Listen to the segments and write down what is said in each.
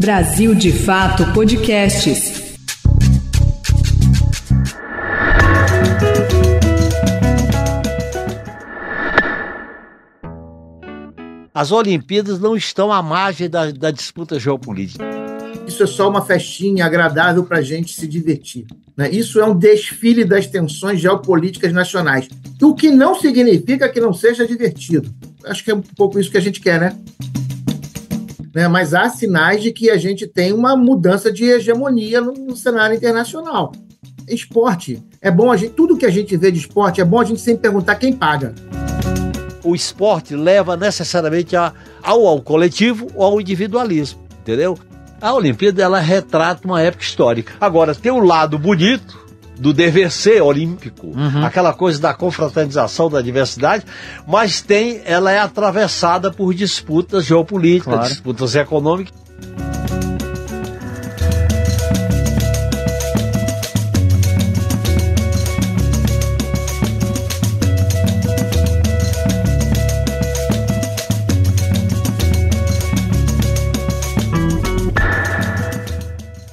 Brasil de Fato Podcasts. As Olimpíadas não estão à margem da disputa geopolítica. Isso é só uma festinha agradável para a gente se divertir, né? Isso é um desfile das tensões geopolíticas nacionais, o que não significa que não seja divertido. Acho que é um pouco isso que a gente quer, né? Mas há sinais de que a gente tem uma mudança de hegemonia no cenário internacional. Esporte, é bom tudo que a gente vê de esporte, é bom a gente sempre perguntar quem paga. O esporte leva necessariamente ao coletivo ou ao individualismo, entendeu? A Olimpíada, ela retrata uma época histórica. Agora, tem o lado bonito do dever ser olímpico, aquela coisa da confraternização, da diversidade, mas ela é atravessada por disputas geopolíticas, claro, disputas econômicas.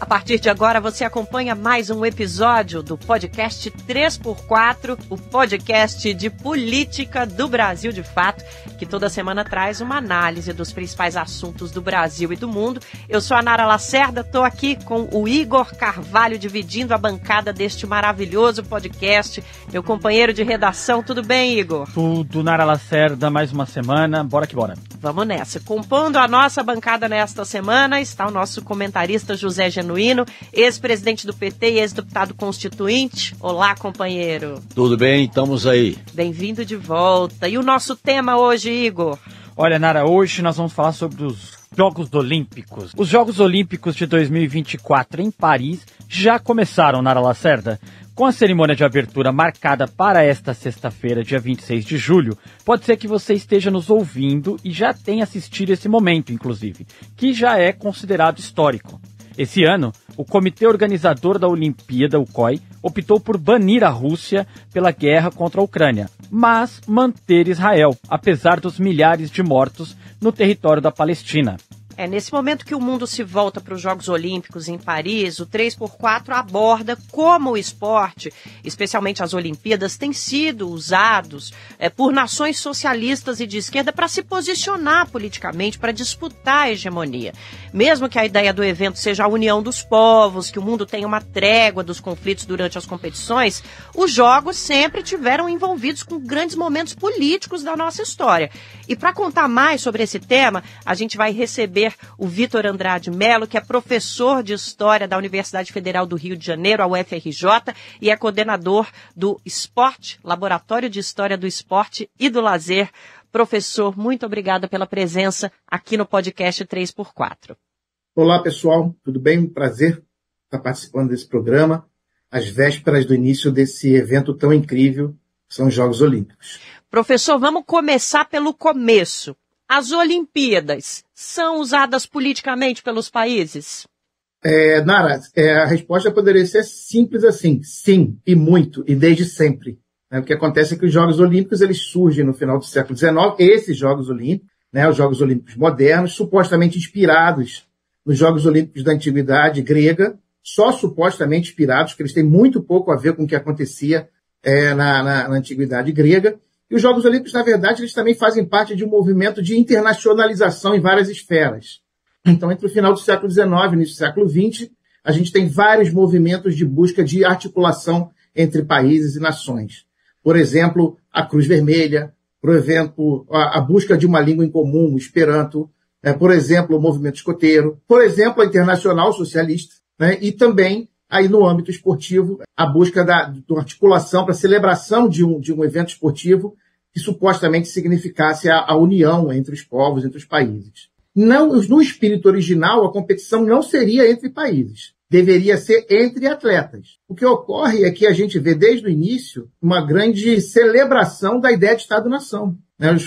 A partir de agora você acompanha mais um episódio do podcast 3x4, o podcast de política do Brasil de Fato, que toda semana traz uma análise dos principais assuntos do Brasil e do mundo. Eu sou a Nara Lacerda, estou aqui com o Igor Carvalho dividindo a bancada deste maravilhoso podcast. Meu companheiro de redação, tudo bem, Igor? Tudo, Nara Lacerda, mais uma semana, bora que bora. Vamos nessa. Compondo a nossa bancada nesta semana está o nosso comentarista José Genuíno, ex-presidente do PT e ex-deputado constituinte. Olá, companheiro. Tudo bem, estamos aí. Bem-vindo de volta. E o nosso tema hoje, Igor? Olha, Nara, hoje nós vamos falar sobre os Jogos Olímpicos. Os Jogos Olímpicos de 2024 em Paris já começaram, Nara Lacerda. Com a cerimônia de abertura marcada para esta sexta-feira, dia 26 de julho, pode ser que você esteja nos ouvindo e já tenha assistido esse momento, inclusive, que já é considerado histórico. Esse ano, o Comitê Organizador da Olimpíada, o COI, optou por banir a Rússia pela guerra contra a Ucrânia, mas manter Israel, apesar dos milhares de mortos no território da Palestina. Nesse momento que o mundo se volta para os Jogos Olímpicos em Paris, o 3x4 aborda como o esporte, especialmente as Olimpíadas, têm sido usados por nações socialistas e de esquerda para se posicionar politicamente, para disputar a hegemonia. Mesmo que a ideia do evento seja a união dos povos, que o mundo tenha uma trégua dos conflitos durante as competições, os Jogos sempre tiveram envolvidos com grandes momentos políticos da nossa história. E para contar mais sobre esse tema, a gente vai receber o Vitor Andrade Mello, que é professor de História da Universidade Federal do Rio de Janeiro, a UFRJ, e é coordenador do Esporte, Laboratório de História do Esporte e do Lazer. Professor, muito obrigada pela presença aqui no podcast 3x4. Olá, pessoal, tudo bem? Um prazer estar participando desse programa, às vésperas do início desse evento tão incrível, que são os Jogos Olímpicos. Professor, vamos começar pelo começo. As Olimpíadas são usadas politicamente pelos países? Nara, a resposta poderia ser simples assim, sim, e muito, e desde sempre. O que acontece é que os Jogos Olímpicos eles surgem no final do século XIX, esses Jogos Olímpicos, os Jogos Olímpicos modernos, supostamente inspirados nos Jogos Olímpicos da Antiguidade grega, só supostamente inspirados, porque eles têm muito pouco a ver com o que acontecia na Antiguidade grega. E os Jogos Olímpicos, na verdade, eles também fazem parte de um movimento de internacionalização em várias esferas. Então, entre o final do século XIX e o início do século XX, a gente tem vários movimentos de busca de articulação entre países e nações. Por exemplo, a Cruz Vermelha, por exemplo, a busca de uma língua em comum, o Esperanto, por exemplo, o movimento escoteiro, por exemplo, a Internacional Socialista, e também aí no âmbito esportivo, a busca da articulação para a celebração de um evento esportivo que supostamente significasse a união entre os povos, entre os países. No espírito original, a competição não seria entre países, deveria ser entre atletas. O que ocorre é que a gente vê desde o início uma grande celebração da ideia de Estado-nação.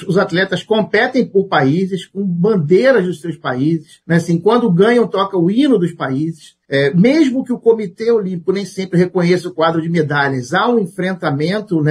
Os atletas competem por países, com bandeiras dos seus países. Assim, quando ganham, toca o hino dos países. Mesmo que o Comitê Olímpico nem sempre reconheça o quadro de medalhas, há um enfrentamento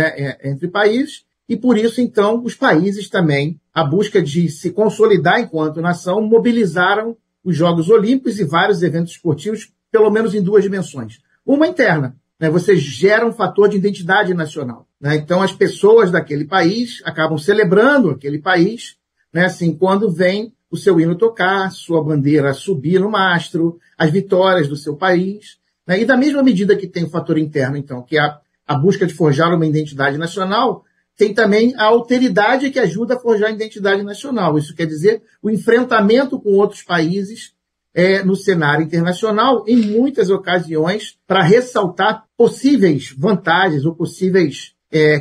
entre países. E por isso, então, os países também, a busca de se consolidar enquanto nação, mobilizaram os Jogos Olímpicos e vários eventos esportivos, pelo menos em duas dimensões. Uma interna, né? Você gera um fator de identidade nacional, né? Então, as pessoas daquele país acabam celebrando aquele país, né? Assim, quando vem o seu hino tocar, sua bandeira subir no mastro, as vitórias do seu país, né? E da mesma medida que tem o fator interno, então, que é a busca de forjar uma identidade nacional, tem também a alteridade que ajuda a forjar a identidade nacional. Isso quer dizer o enfrentamento com outros países no cenário internacional, em muitas ocasiões, para ressaltar possíveis vantagens ou possíveis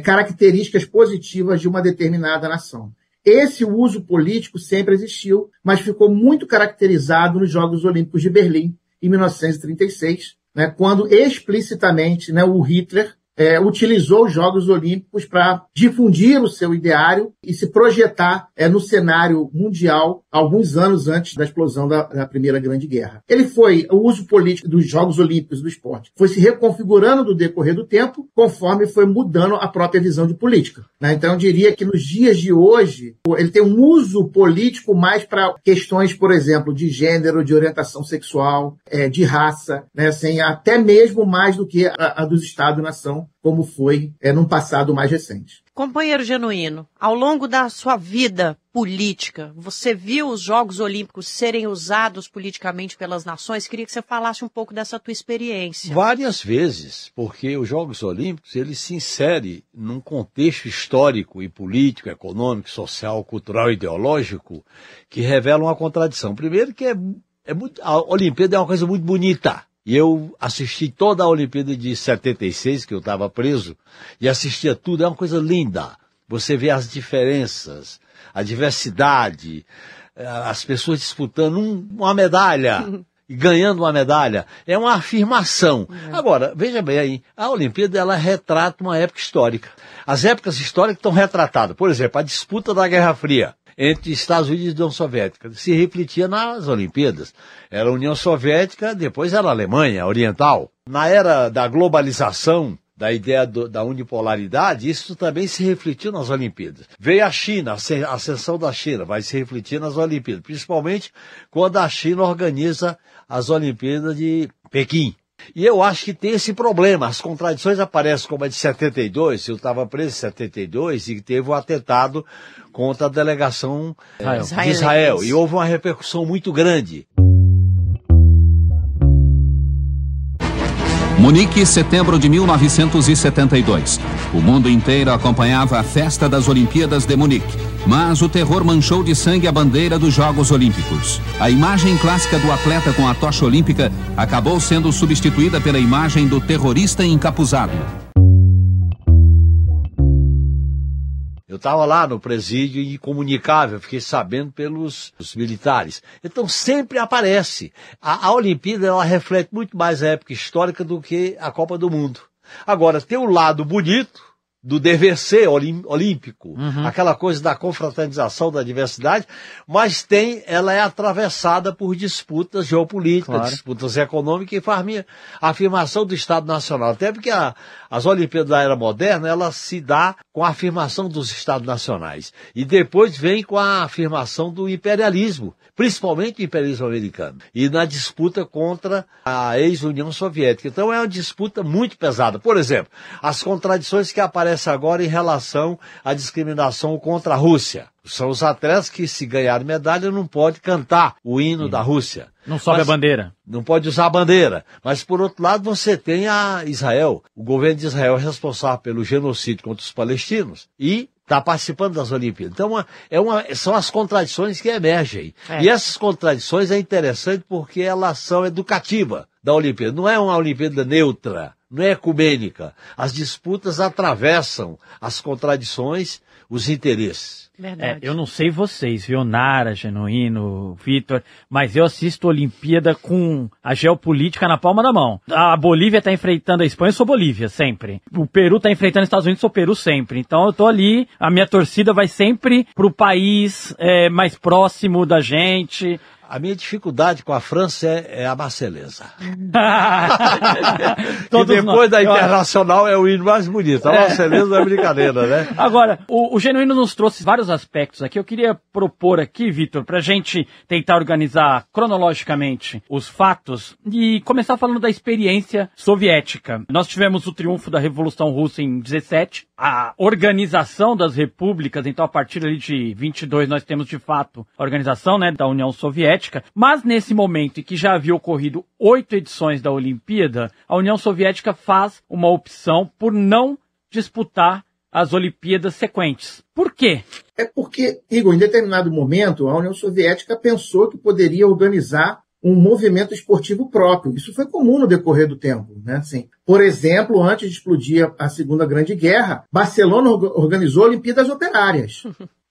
características positivas de uma determinada nação. Esse uso político sempre existiu, mas ficou muito caracterizado nos Jogos Olímpicos de Berlim, em 1936, né, quando explicitamente, né, o Hitler utilizou os Jogos Olímpicos para difundir o seu ideário e se projetar no cenário mundial alguns anos antes da explosão da Primeira Grande Guerra. O uso político dos Jogos Olímpicos do esporte foi se reconfigurando do decorrer do tempo, conforme foi mudando a própria visão de política, né? Então eu diria que nos dias de hoje, ele tem um uso político mais para questões, por exemplo, de gênero, de orientação sexual, de raça, né? Assim, até mesmo mais do que a dos Estados-nação, como foi num passado mais recente. Companheiro Genuíno, ao longo da sua vida política, você viu os Jogos Olímpicos serem usados politicamente pelas nações? Queria que você falasse um pouco dessa tua experiência. Várias vezes, porque os Jogos Olímpicos, eles se inserem num contexto histórico e político, econômico, social, cultural e ideológico que revela uma contradição. Primeiro que a Olimpíada é uma coisa muito bonita. E eu assisti toda a Olimpíada de 76, que eu estava preso, e assistia tudo. É uma coisa linda. Você vê as diferenças, a diversidade, as pessoas disputando uma medalha e ganhando uma medalha. É uma afirmação. Agora, veja bem aí, a Olimpíada ela retrata uma época histórica. As épocas históricas estão retratadas. Por exemplo, a disputa da Guerra Fria entre Estados Unidos e União Soviética se refletia nas Olimpíadas. Era a União Soviética, depois era a Alemanha Oriental. Na era da globalização, da ideia da unipolaridade, isso também se refletiu nas Olimpíadas. Veio a China, a ascensão da China vai se refletir nas Olimpíadas, principalmente quando a China organiza as Olimpíadas de Pequim. E eu acho que tem esse problema, as contradições aparecem como a de 72, eu estava preso em 72 e teve um atentado contra a delegação de Israel, e houve uma repercussão muito grande. Munique, setembro de 1972. O mundo inteiro acompanhava a festa das Olimpíadas de Munique, mas o terror manchou de sangue a bandeira dos Jogos Olímpicos. A imagem clássica do atleta com a tocha olímpica acabou sendo substituída pela imagem do terrorista encapuzado. Eu estava lá no presídio incomunicável, fiquei sabendo pelos militares. Então sempre aparece. A Olimpíada ela reflete muito mais a época histórica do que a Copa do Mundo. Agora, tem o lado bonito do dever ser olímpico, aquela coisa da confraternização, da diversidade, mas ela é atravessada por disputas geopolíticas, disputas econômicas e a afirmação do Estado Nacional. Até porque as Olimpíadas da era moderna, ela se dá com a afirmação dos Estados Nacionais. E depois vem com a afirmação do imperialismo, principalmente o imperialismo americano, e na disputa contra a ex-União Soviética. Então é uma disputa muito pesada. Por exemplo, as contradições que aparecem agora em relação à discriminação contra a Rússia. São os atletas que, se ganharem medalha, não podem cantar o hino da Rússia. Não sobe a bandeira. Não pode usar a bandeira. Mas, por outro lado, você tem a Israel. O governo de Israel é responsável pelo genocídio contra os palestinos e está participando das Olimpíadas. Então, são as contradições que emergem. E essas contradições é interessante porque elas são educativas da Olimpíada. Não é uma Olimpíada neutra, não é ecumênica. As disputas atravessam as contradições, os interesses. Verdade. Eu não sei vocês, viu, Nara, Genuíno, Vitor, mas eu assisto a Olimpíada com a geopolítica na palma da mão. A Bolívia está enfrentando a Espanha, eu sou Bolívia, sempre. O Peru está enfrentando os Estados Unidos, eu sou Peru, sempre. Então eu tô ali, a minha torcida vai sempre pro país mais próximo da gente. A minha dificuldade com a França é a Marselhesa. E depois da Internacional é o hino mais bonito. A Marselhesa é brincadeira, né? Agora, o Genuíno nos trouxe vários vários aspectos aqui. Eu queria propor aqui, Vitor, para a gente tentar organizar cronologicamente os fatos e começar falando da experiência soviética. Nós tivemos o triunfo da Revolução Russa em 17, a organização das repúblicas, então a partir ali de 22 nós temos de fato a organização, né, da União Soviética, mas nesse momento em que já havia ocorrido 8 edições da Olimpíada, a União Soviética faz uma opção por não disputar as Olimpíadas sequentes. Por quê? É porque, Igor, em determinado momento, a União Soviética pensou que poderia organizar um movimento esportivo próprio. Isso foi comum no decorrer do tempo, né? Assim, por exemplo, antes de explodir a Segunda Grande Guerra, Barcelona organizou Olimpíadas Operárias.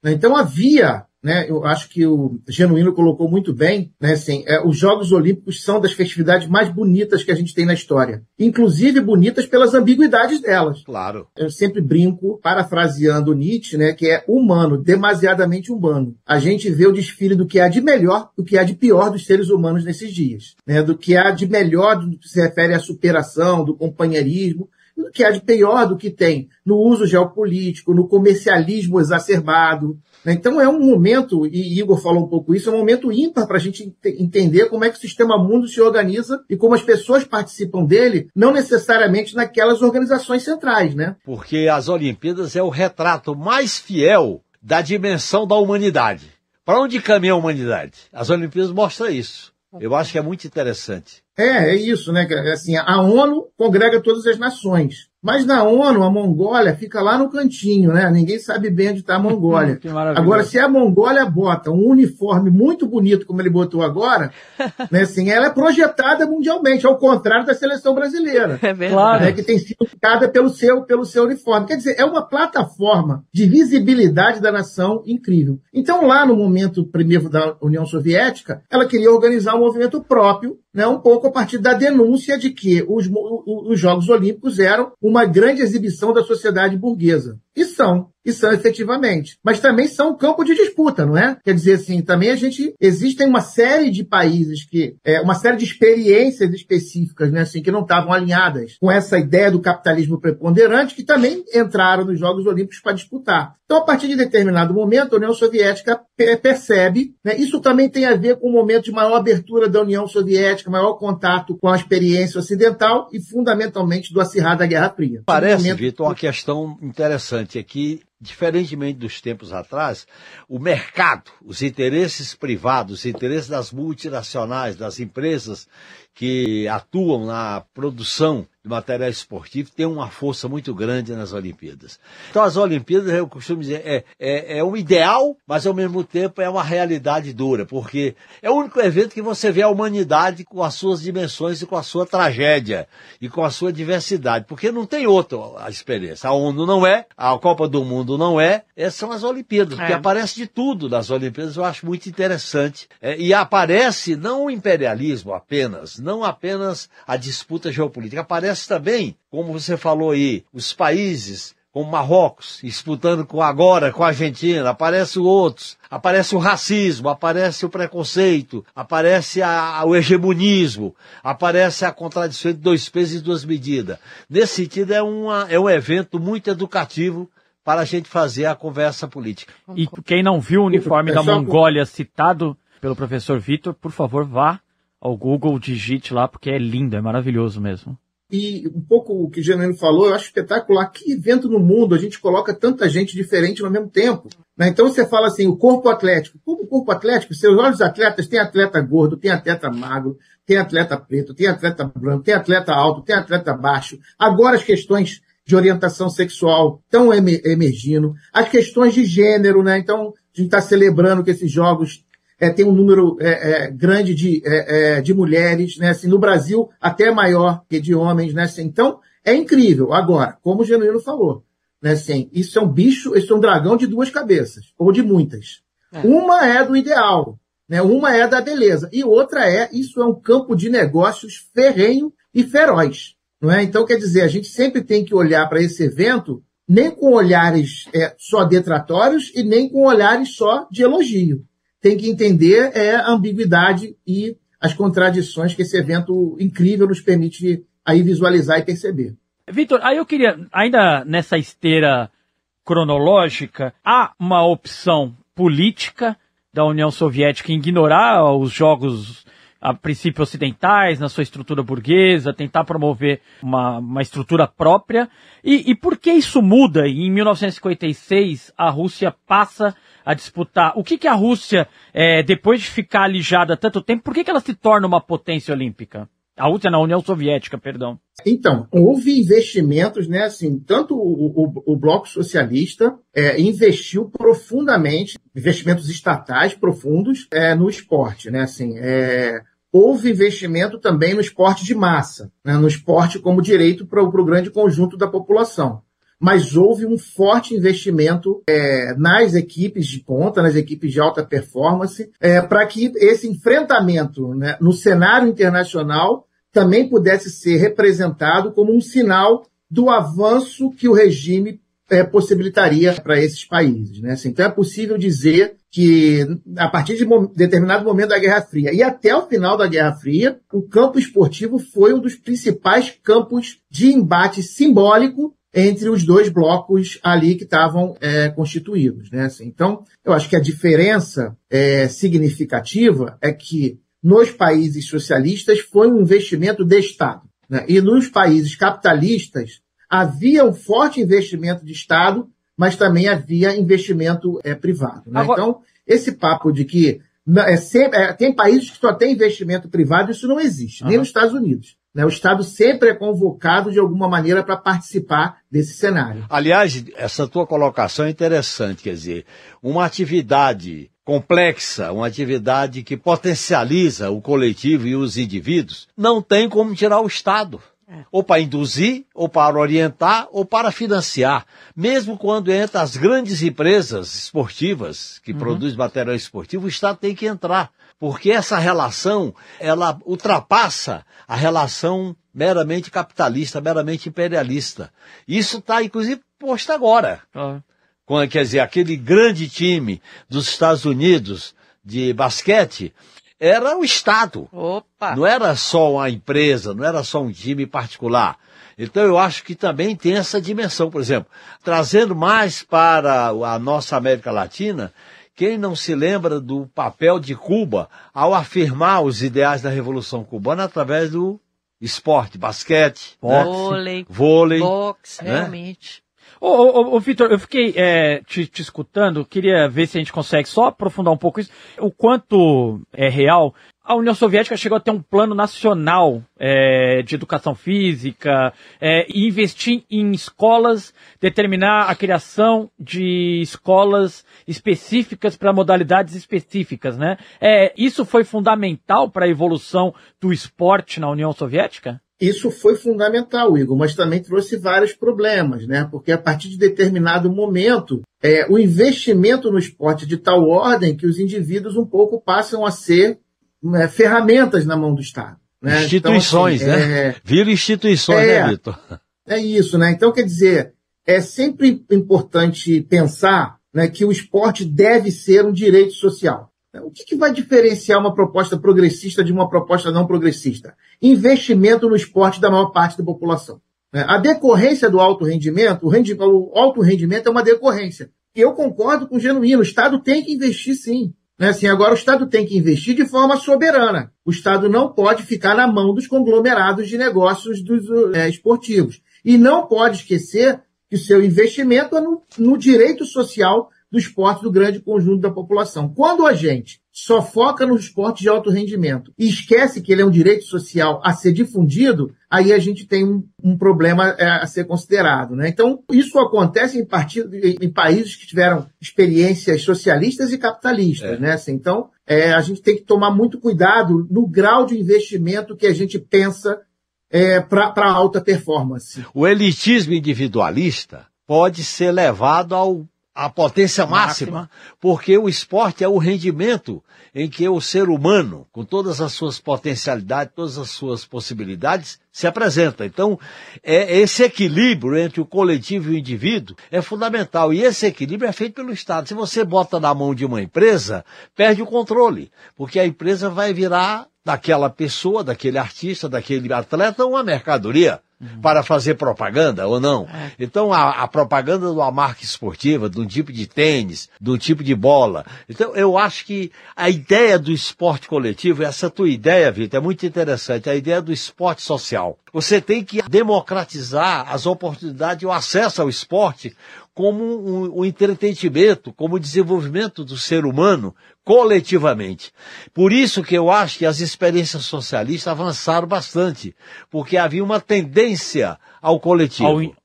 Então havia, né, eu acho que o Genuíno colocou muito bem, né, assim, os Jogos Olímpicos são das festividades mais bonitas que a gente tem na história. Inclusive bonitas pelas ambiguidades delas. Claro. Eu sempre brinco, parafraseando Nietzsche, né, que é humano, demasiadamente humano. A gente vê o desfile do que há de melhor, do que há de pior dos seres humanos nesses dias. Né, do que há de melhor do que se refere à superação, do companheirismo, do que há de pior do que tem no uso geopolítico, no comercialismo exacerbado. Então é um momento, e Igor falou um pouco isso, é um momento ímpar para a gente entender como é que o sistema mundo se organiza e como as pessoas participam dele, não necessariamente naquelas organizações centrais, né? Porque as Olimpíadas é o retrato mais fiel da dimensão da humanidade. Para onde caminha a humanidade? As Olimpíadas mostram isso. Eu acho que é muito interessante. É isso, né? Assim, a ONU congrega todas as nações. Mas na ONU, a Mongólia fica lá no cantinho, né? Ninguém sabe bem onde está a Mongólia. Agora, se a Mongólia bota um uniforme muito bonito, como ele botou agora, né, assim, ela é projetada mundialmente, ao contrário da seleção brasileira. É verdade. Né, que tem sido ficada pelo seu uniforme. Quer dizer, é uma plataforma de visibilidade da nação incrível. Então, lá no momento primeiro da União Soviética, ela queria organizar um movimento próprio, né, um pouco a partir da denúncia de que os Jogos Olímpicos eram uma grande exibição da sociedade burguesa. E são efetivamente. Mas também são um campo de disputa, não é? Quer dizer, assim, também existem uma série de países uma série de experiências específicas, né, assim, que não estavam alinhadas com essa ideia do capitalismo preponderante, que também entraram nos Jogos Olímpicos para disputar. Então, a partir de determinado momento, a União Soviética percebe, né, isso também tem a ver com o momento de maior abertura da União Soviética, maior contato com a experiência ocidental e, fundamentalmente, do acirrar da Guerra Fria. Parece, Vitor, uma questão interessante aqui. Diferentemente dos tempos atrás, o mercado, os interesses privados, os interesses das multinacionais, das empresas que atuam na produção de material esportivo, tem uma força muito grande nas Olimpíadas. Então as Olimpíadas, eu costumo dizer, é um ideal, mas ao mesmo tempo é uma realidade dura, porque é o único evento que você vê a humanidade com as suas dimensões e com a sua tragédia e com a sua diversidade, porque não tem outra experiência. A ONU não é, a Copa do Mundo não é, essas são as Olimpíadas, porque aparece de tudo nas Olimpíadas, eu acho muito interessante. E aparece não o imperialismo apenas, não apenas a disputa geopolítica, aparece também, como você falou aí, os países como Marrocos, disputando agora com a Argentina, aparecem outros, aparece o racismo, aparece o preconceito, aparece o hegemonismo, aparece a contradição de dois pesos e duas medidas. Nesse sentido, é um evento muito educativo para a gente fazer a conversa política. E quem não viu o uniforme da Mongólia citado pelo professor Vitor, por favor, vá ao Google, digite lá, porque é lindo, é maravilhoso mesmo. E um pouco o que o Genuíno falou, eu acho espetacular. Que evento no mundo a gente coloca tanta gente diferente ao mesmo tempo, né? Então você fala assim, o corpo atlético. Como o corpo atlético, você olha os atletas, tem atleta gordo, tem atleta magro, tem atleta preto, tem atleta branco, tem atleta alto, tem atleta baixo. Agora as questões de orientação sexual estão emergindo. As questões de gênero, né? Então a gente está celebrando que esses jogos tem um número grande de mulheres, né? Assim, no Brasil até maior que de homens, né? Assim, então é incrível. Agora, como o Genuíno falou, né? Assim, isso é um bicho, isso é um dragão de duas cabeças, ou de muitas. Uma é do ideal, né? Uma é da beleza, e outra isso é um campo de negócios ferrenho e feroz, não é? Então, quer dizer, a gente sempre tem que olhar para esse evento nem com olhares só detratórios e nem com olhares só de elogio. Tem que entender a ambiguidade e as contradições que esse evento incrível nos permite aí visualizar e perceber. Vitor, aí eu queria, ainda nessa esteira cronológica, há uma opção política da União Soviética em ignorar os jogos a princípio ocidentais, na sua estrutura burguesa, tentar promover uma estrutura própria. E por que isso muda? E em 1956, a Rússia passa a disputar. O que a Rússia, depois de ficar alijada há tanto tempo, por que ela se torna uma potência olímpica? A Rússia na União Soviética, perdão. Então, houve investimentos, né, assim, tanto o Bloco Socialista investiu profundamente, investimentos estatais profundos no esporte, né, assim, houve investimento também no esporte de massa, né, no esporte como direito para o grande conjunto da população. Mas houve um forte investimento nas equipes de ponta, nas equipes de alta performance, para que esse enfrentamento, né, no cenário internacional também pudesse ser representado como um sinal do avanço que o regime possibilitaria para esses países, né? Assim, então é possível dizer que, a partir de determinado momento da Guerra Fria e até o final da Guerra Fria, o campo esportivo foi um dos principais campos de embate simbólico entre os dois blocos ali que estavam constituídos, né? Assim, então, eu acho que a diferença significativa é que nos países socialistas foi um investimento de Estado, né? E nos países capitalistas havia um forte investimento de Estado, mas também havia investimento privado, né? Agora... Então, esse papo de que tem países que só tem investimento privado, isso não existe, nem nos Estados Unidos, né? O Estado sempre é convocado de alguma maneira para participar desse cenário. Aliás, essa tua colocação é interessante, quer dizer, uma atividade complexa, uma atividade que potencializa o coletivo e os indivíduos, não tem como tirar o Estado. Ou para induzir, ou para orientar, ou para financiar. Mesmo quando entra as grandes empresas esportivas que produzem material esportivo, o Estado tem que entrar. Porque essa relação, ela ultrapassa a relação meramente capitalista, meramente imperialista. Isso está, inclusive, posto agora. Quer dizer, aquele grande time dos Estados Unidos de basquete era o Estado. Opa. Não era só uma empresa, não era só um time particular. Então eu acho que também tem essa dimensão. Por exemplo, trazendo mais para a nossa América Latina, quem não se lembra do papel de Cuba ao afirmar os ideais da Revolução Cubana através do esporte, basquete, vôlei, boxe, né? realmente. Ô Vitor, eu fiquei te escutando, queria ver se a gente consegue só aprofundar um pouco isso, o quanto é real. A União Soviética chegou a ter um plano nacional de educação física e investir em escolas, determinar a criação de escolas específicas para modalidades específicas, né? Isso foi fundamental para a evolução do esporte na União Soviética? Isso foi fundamental, Igor, mas também trouxe vários problemas, né? Porque a partir de determinado momento, o investimento no esporte de tal ordem que os indivíduos um pouco passam a ser ferramentas na mão do Estado, né? Instituições, então, assim, né? Viram instituições, né, Vitor? É isso, né? Então, quer dizer, é sempre importante pensar, né, que o esporte deve ser um direito social. O que vai diferenciar uma proposta progressista de uma proposta não progressista? Investimento no esporte da maior parte da população. A decorrência do alto rendimento, o alto rendimento é uma decorrência. Eu concordo com o Genuíno, o Estado tem que investir sim. Assim, agora o Estado tem que investir de forma soberana. O Estado não pode ficar na mão dos conglomerados de negócios esportivos. E não pode esquecer que o seu investimento é no direito social do esporte do grande conjunto da população. Quando a gente só foca no esporte de alto rendimento e esquece que ele é um direito social a ser difundido, aí a gente tem um problema a ser considerado, né? Então, isso acontece em países que tiveram experiências socialistas e capitalistas, né? Assim, então, a gente tem que tomar muito cuidado no grau de investimento que a gente pensa para alta performance. O elitismo individualista pode ser levado à potência máxima, porque o esporte é o rendimento em que o ser humano, com todas as suas potencialidades, todas as suas possibilidades, se apresenta. Então, esse equilíbrio entre o coletivo e o indivíduo é fundamental. E esse equilíbrio é feito pelo Estado. Se você bota na mão de uma empresa, perde o controle, porque a empresa vai virar daquela pessoa, daquele artista, daquele atleta, uma mercadoria. para fazer propaganda ou não. Então, a propaganda de uma marca esportiva, de um tipo de tênis, de um tipo de bola. Então, eu acho que a ideia do esporte coletivo, essa tua ideia, Vitor, é muito interessante, a ideia do esporte social. Você tem que democratizar as oportunidades e o acesso ao esporte como um entretenimento, como o desenvolvimento do ser humano coletivamente. Por isso que eu acho que as experiências socialistas avançaram bastante, porque havia uma tendência ao coletivo.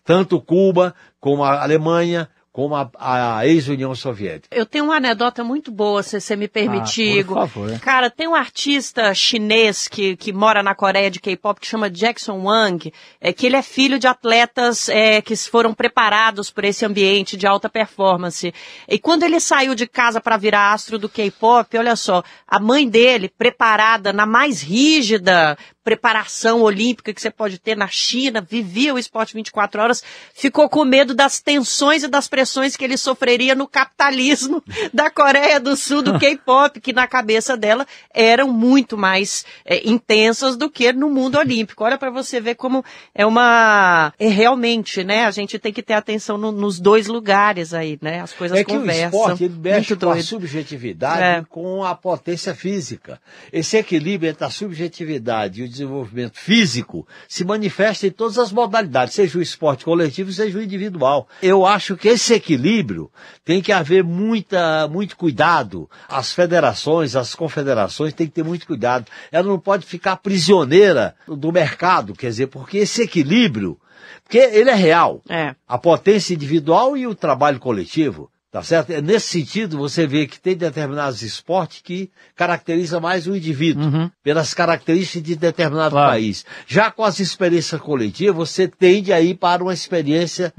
Tanto Cuba, como a Alemanha, como a ex-União Soviética. Eu tenho uma anedota muito boa, se você me permitir, Igor. Por favor. Cara, tem um artista chinês que mora na Coreia de K-pop que chama Jackson Wang, que ele é filho de atletas que foram preparados por esse ambiente de alta performance. E quando ele saiu de casa para virar astro do K-pop, olha só, a mãe dele, preparada na mais rígida preparação olímpica que você pode ter na China, vivia o esporte 24 horas, ficou com medo das tensões e das pressões que ele sofreria no capitalismo da Coreia do Sul, do K-pop, que na cabeça dela eram muito mais intensas do que no mundo olímpico. Olha para você ver como realmente, né, a gente tem que ter atenção nos dois lugares aí, né, as coisas conversam. É que o esporte, ele mexe com a subjetividade e com a potência física. Esse equilíbrio entre a subjetividade e o desenvolvimento físico se manifesta em todas as modalidades, seja o esporte coletivo, seja o individual. Eu acho que esse equilíbrio tem que haver muito cuidado. As federações, as confederações têm que ter muito cuidado. Ela não pode ficar prisioneira do mercado, quer dizer, porque esse equilíbrio, porque ele é real. A potência individual e o trabalho coletivo. Tá certo? Nesse sentido, você vê que tem determinados esportes que caracterizam mais o indivíduo, pelas características de determinado país. Já com as experiências coletivas, você tende a ir para uma experiência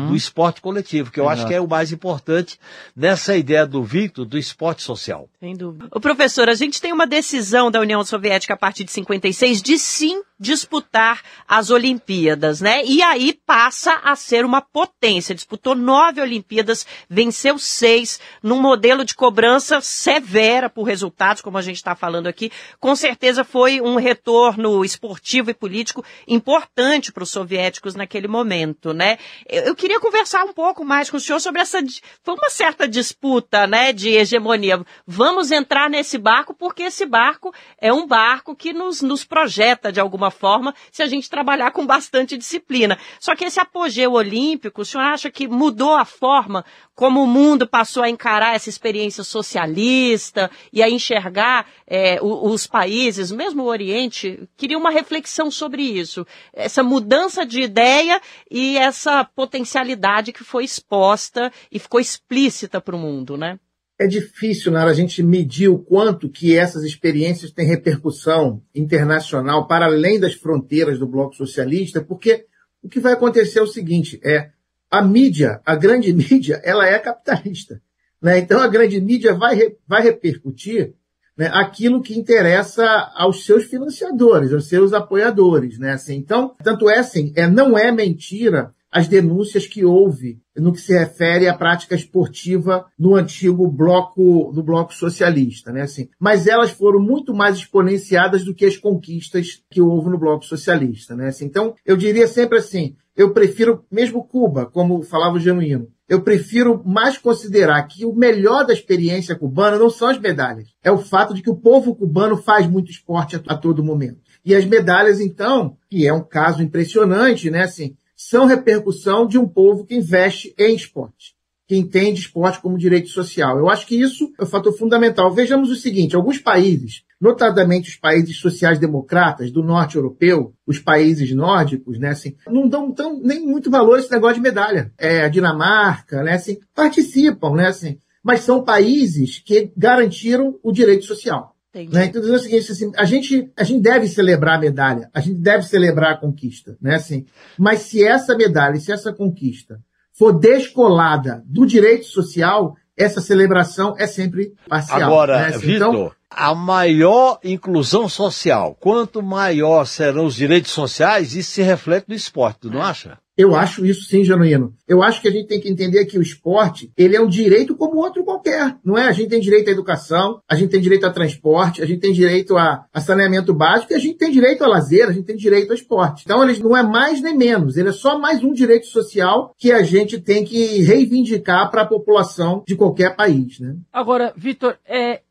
do esporte coletivo, que eu acho que é o mais importante nessa ideia do Victor, do esporte social. Sem dúvida. Ô, professor, a gente tem uma decisão da União Soviética a partir de 56 de sim disputar as Olimpíadas, né? E aí passa a ser uma potência. Disputou 9 Olimpíadas, venceu 6, num modelo de cobrança severa por resultados, como a gente está falando aqui. Com certeza foi um retorno esportivo e político importante para os soviéticos naquele momento, né? Eu queria conversar um pouco mais com o senhor sobre foi uma certa disputa, né, de hegemonia. Vamos entrar nesse barco porque esse barco é um barco que nos projeta de alguma forma, se a gente trabalhar com bastante disciplina. Só que esse apogeu olímpico, o senhor acha que mudou a forma como o mundo passou a encarar essa experiência socialista e a enxergar os países, mesmo o Oriente, queria uma reflexão sobre isso. Essa mudança de ideia e essa potencialidade que foi exposta e ficou explícita para o mundo, né? É difícil, Nara, a gente medir o quanto que essas experiências têm repercussão internacional para além das fronteiras do bloco socialista, porque o que vai acontecer é o seguinte, a mídia, a grande mídia, ela é capitalista, né? Então a grande mídia vai repercutir, né, aquilo que interessa aos seus financiadores, aos seus apoiadores, né? Assim, então, tanto não é mentira as denúncias que houve no que se refere à prática esportiva no antigo bloco socialista, né? Assim, mas elas foram muito mais exponenciadas do que as conquistas que houve no bloco socialista, né? Assim, então, eu diria sempre assim, eu prefiro, mesmo Cuba, como falava o Genuíno, eu prefiro mais considerar que o melhor da experiência cubana não são as medalhas, é o fato de que o povo cubano faz muito esporte a todo momento. E as medalhas, então, que é um caso impressionante, né? Assim, são repercussão de um povo que investe em esporte, que entende esporte como direito social. Eu acho que isso é um fator fundamental. Vejamos o seguinte, alguns países, notadamente os países sociais-democratas do norte europeu, os países nórdicos, né, assim, não dão nem muito valor a esse negócio de medalha. A Dinamarca, né, assim, participam, né, assim, mas são países que garantiram o direito social. Né? Então, é o seguinte, assim, a gente deve celebrar a medalha, a gente deve celebrar a conquista, né? Assim, mas se essa medalha, se essa conquista for descolada do direito social, essa celebração é sempre parcial. Agora, né? Assim, Vitor, então, a maior inclusão social, quanto maior serão os direitos sociais, isso se reflete no esporte, tu não acha? Eu acho isso sim, Genuíno. Eu acho que a gente tem que entender que o esporte, ele é um direito como outro qualquer, não é? A gente tem direito à educação, a gente tem direito a transporte, a gente tem direito a saneamento básico e a gente tem direito a lazer, a gente tem direito ao esporte. Então, ele não é mais nem menos, ele é só mais um direito social que a gente tem que reivindicar para a população de qualquer país, né? Agora, Vitor,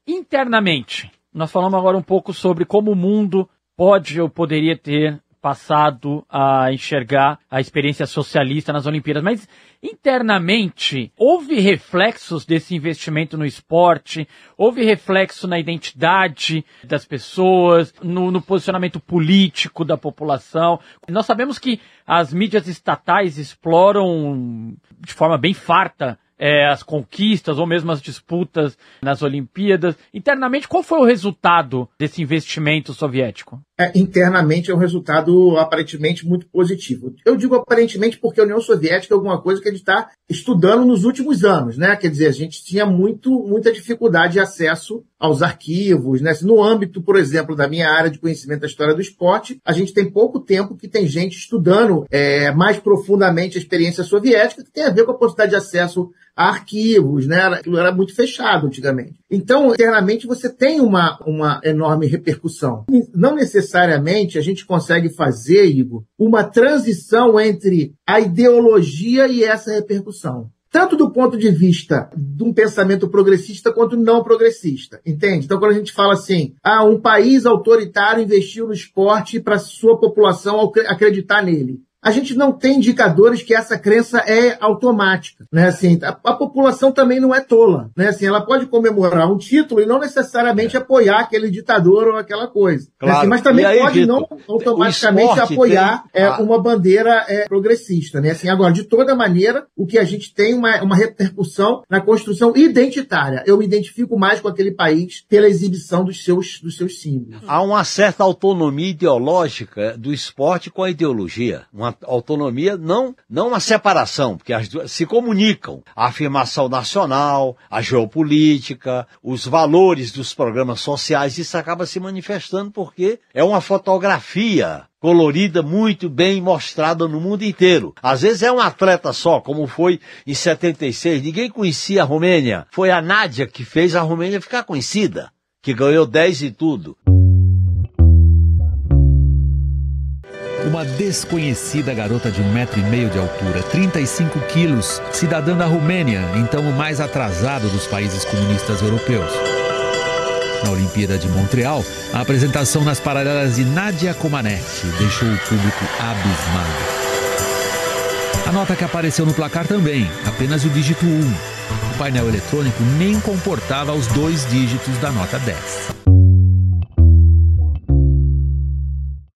internamente, nós falamos agora um pouco sobre como o mundo pode ou poderia ter passado a enxergar a experiência socialista nas Olimpíadas, mas internamente houve reflexos desse investimento no esporte, houve reflexo na identidade das pessoas, no posicionamento político da população. Nós sabemos que as mídias estatais exploram de forma bem farta as conquistas ou mesmo as disputas nas Olimpíadas. Internamente, qual foi o resultado desse investimento soviético? Internamente é um resultado aparentemente muito positivo. Eu digo aparentemente porque a União Soviética é alguma coisa que a gente está estudando nos últimos anos, né? Quer dizer, a gente tinha muita dificuldade de acesso aos arquivos, né? No âmbito, por exemplo, da minha área de conhecimento da história do esporte, a gente tem pouco tempo que tem gente estudando mais profundamente a experiência soviética, que tem a ver com a possibilidade de acesso a arquivos, né? Aquilo era muito fechado antigamente. Então, internamente, você tem uma enorme repercussão. Não necessariamente a gente consegue fazer, Igor, uma transição entre a ideologia e essa repercussão. Tanto do ponto de vista de um pensamento progressista quanto não progressista, entende? Então, quando a gente fala assim, um país autoritário investiu no esporte para sua população acreditar nele. A gente não tem indicadores que essa crença é automática, né? Assim, a população também não é tola, né? Assim, ela pode comemorar um título e não necessariamente apoiar aquele ditador ou aquela coisa. Claro. Assim, mas também pode Vitor, não automaticamente apoiar uma bandeira progressista, né? Assim, agora, de toda maneira, o que a gente tem uma repercussão na construção identitária. Eu me identifico mais com aquele país pela exibição dos seus símbolos. Há uma certa autonomia ideológica do esporte com a ideologia. Uma autonomia, não uma separação, porque as duas se comunicam. A afirmação nacional, a geopolítica, os valores dos programas sociais, isso acaba se manifestando porque é uma fotografia colorida, muito bem mostrada no mundo inteiro. Às vezes é um atleta só, como foi em 76. Ninguém conhecia a Romênia. Foi a Nádia que fez a Romênia ficar conhecida, que ganhou 10 e tudo. Uma desconhecida garota de 1,5 metro de altura, 35 quilos, cidadã da Romênia, então o mais atrasado dos países comunistas europeus. Na Olimpíada de Montreal, a apresentação nas paralelas de Nadia Comaneci deixou o público abismado. A nota que apareceu no placar também, apenas o dígito 1. O painel eletrônico nem comportava os 2 dígitos da nota 10.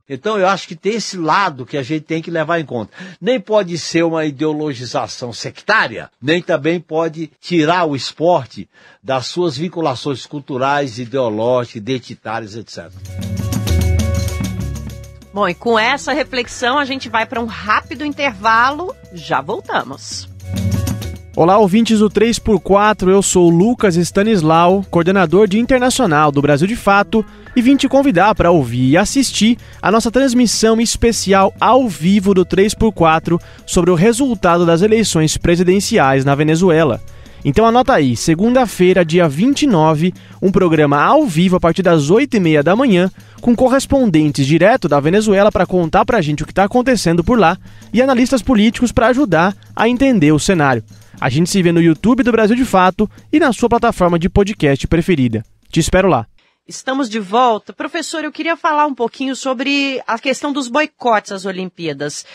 Então eu acho que tem esse lado que a gente tem que levar em conta. Nem pode ser uma ideologização sectária, nem também pode tirar o esporte das suas vinculações culturais, ideológicas, identitárias, etc. Bom, e com essa reflexão a gente vai para um rápido intervalo, já voltamos. Olá, ouvintes do 3x4, eu sou o Lucas Stanislau, coordenador de Internacional do Brasil de Fato, e vim te convidar para ouvir e assistir a nossa transmissão especial ao vivo do 3x4 sobre o resultado das eleições presidenciais na Venezuela. Então anota aí, segunda-feira, dia 29, um programa ao vivo a partir das 8h30 da manhã, com correspondentes direto da Venezuela para contar pra gente o que está acontecendo por lá e analistas políticos para ajudar a entender o cenário. A gente se vê no YouTube do Brasil de Fato e na sua plataforma de podcast preferida. Te espero lá. Estamos de volta. Professor, eu queria falar um pouquinho sobre a questão dos boicotes às Olimpíadas.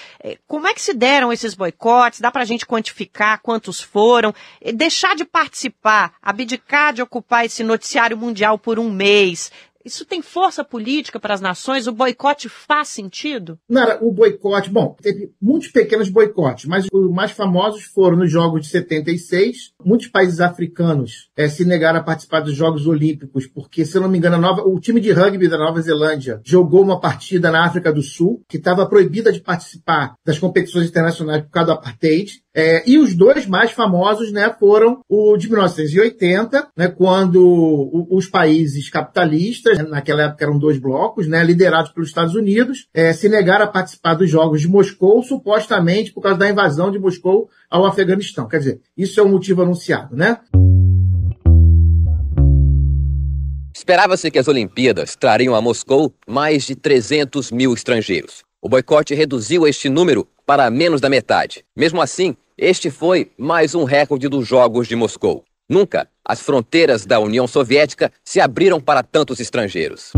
Como é que se deram esses boicotes? Dá pra gente quantificar quantos foram? Deixar de participar, abdicar de ocupar esse noticiário mundial por um mês, isso tem força política para as nações? O boicote faz sentido? Nara, o boicote, bom, teve muitos pequenos boicotes, mas os mais famosos foram nos Jogos de 76. Muitos países africanos se negaram a participar dos Jogos Olímpicos, porque, se eu não me engano, o time de rugby da Nova Zelândia jogou uma partida na África do Sul, que estava proibida de participar das competições internacionais por causa do apartheid. E os dois mais famosos, né, foram o de 1980, né, quando os países capitalistas, naquela época eram 2 blocos, né, liderados pelos Estados Unidos, se negaram a participar dos Jogos de Moscou, supostamente por causa da invasão de Moscou ao Afeganistão. Quer dizer, isso é um motivo anunciado, né? Esperava-se que as Olimpíadas trariam a Moscou mais de 300 mil estrangeiros. O boicote reduziu este número para menos da metade. Mesmo assim, este foi mais um recorde dos Jogos de Moscou. Nunca as fronteiras da União Soviética se abriram para tantos estrangeiros.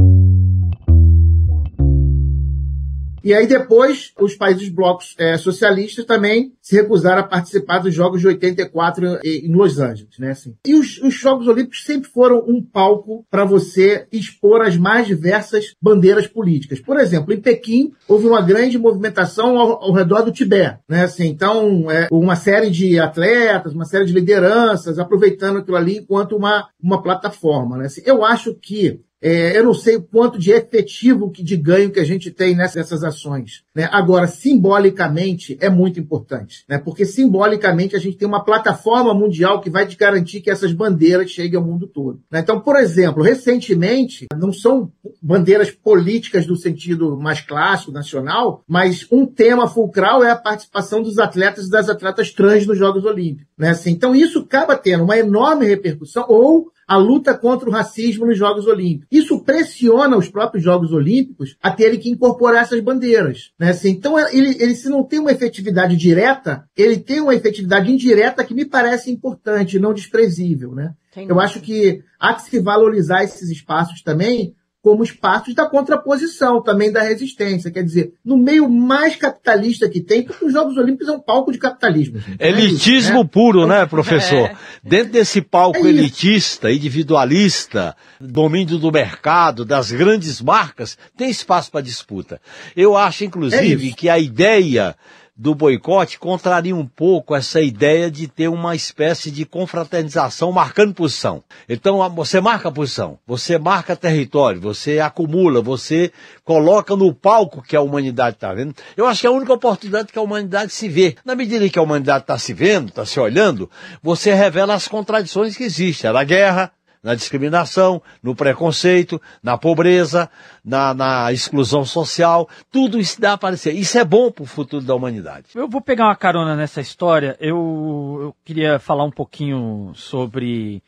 E aí depois, os países blocos socialistas também se recusaram a participar dos Jogos de 84 em Los Angeles, né? Assim. E os Jogos Olímpicos sempre foram um palco para você expor as mais diversas bandeiras políticas. Por exemplo, em Pequim, houve uma grande movimentação ao redor do Tibete, né? Assim, então, uma série de atletas, uma série de lideranças, aproveitando aquilo ali enquanto uma plataforma, né? Assim, eu acho que eu não sei o quanto de efetivo de ganho que a gente tem nessas ações, né? Agora, simbolicamente, é muito importante, né? Porque simbolicamente a gente tem uma plataforma mundial que vai te garantir que essas bandeiras cheguem ao mundo todo, né? Então, por exemplo, recentemente, não são bandeiras políticas do sentido mais clássico, nacional, mas um tema fulcral é a participação dos atletas e das atletas trans nos Jogos Olímpicos, né? Assim, então, isso acaba tendo uma enorme repercussão, ou a luta contra o racismo nos Jogos Olímpicos. Isso pressiona os próprios Jogos Olímpicos a terem que incorporar essas bandeiras, né? Assim, então, ele se não tem uma efetividade direta, ele tem uma efetividade indireta que me parece importante, não desprezível, né? Eu acho que há que se valorizar esses espaços também como espaços da contraposição, também da resistência. Quer dizer, no meio mais capitalista que tem, porque os Jogos Olímpicos é um palco de capitalismo. Elitismo isso, né? Puro, né, professor? Dentro desse palco elitista, individualista, domínio do mercado, das grandes marcas, tem espaço para disputa. Eu acho, inclusive, que a ideia do boicote contraria um pouco essa ideia de ter uma espécie de confraternização marcando posição. Então, você marca posição, você marca território, você acumula, você coloca no palco que a humanidade está vendo. Eu acho que é a única oportunidade que a humanidade se vê. Na medida em que a humanidade está se vendo, está se olhando, você revela as contradições que existem. Na guerra, na discriminação, no preconceito, na pobreza, na exclusão social, tudo isso dá a aparecer. Isso é bom para o futuro da humanidade. Eu vou pegar uma carona nessa história. Eu queria falar um pouquinho sobre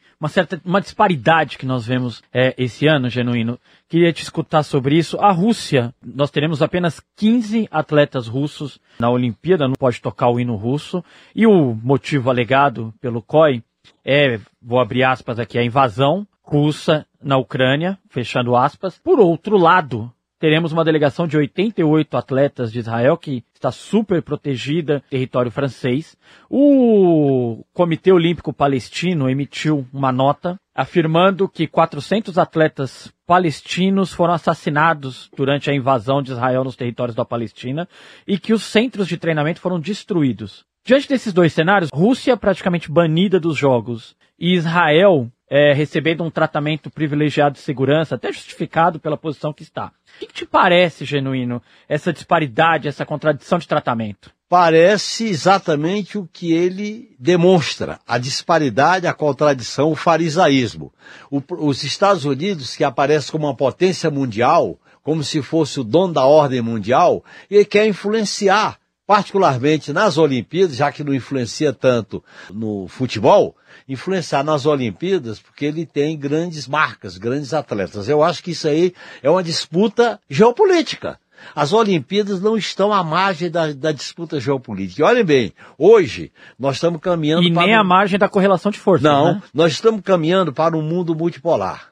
uma disparidade que nós vemos esse ano, Genuíno. Queria te escutar sobre isso. A Rússia, nós teremos apenas 15 atletas russos na Olimpíada, não pode tocar o hino russo, e o motivo alegado pelo COI vou abrir aspas aqui, a invasão russa na Ucrânia, fechando aspas. Por outro lado, teremos uma delegação de 88 atletas de Israel, que está super protegida, território francês. O Comitê Olímpico Palestino emitiu uma nota afirmando que 400 atletas palestinos foram assassinados durante a invasão de Israel nos territórios da Palestina e que os centros de treinamento foram destruídos. Diante desses dois cenários, Rússia praticamente banida dos Jogos e Israel recebendo um tratamento privilegiado de segurança, até justificado pela posição que está. O que te parece, Genuíno, essa disparidade, essa contradição de tratamento? Parece exatamente o que ele demonstra, a disparidade, a contradição, o farisaísmo. Os Estados Unidos, que aparece como uma potência mundial, como se fosse o dono da ordem mundial, ele quer influenciar, particularmente nas Olimpíadas, já que não influencia tanto no futebol, influenciar nas Olimpíadas, porque ele tem grandes marcas, grandes atletas. Eu acho que isso aí é uma disputa geopolítica. As Olimpíadas não estão à margem da disputa geopolítica. E olhem bem, hoje nós estamos caminhando para... E nem à margem da correlação de forças, Não, né? Nós estamos caminhando para um mundo multipolar.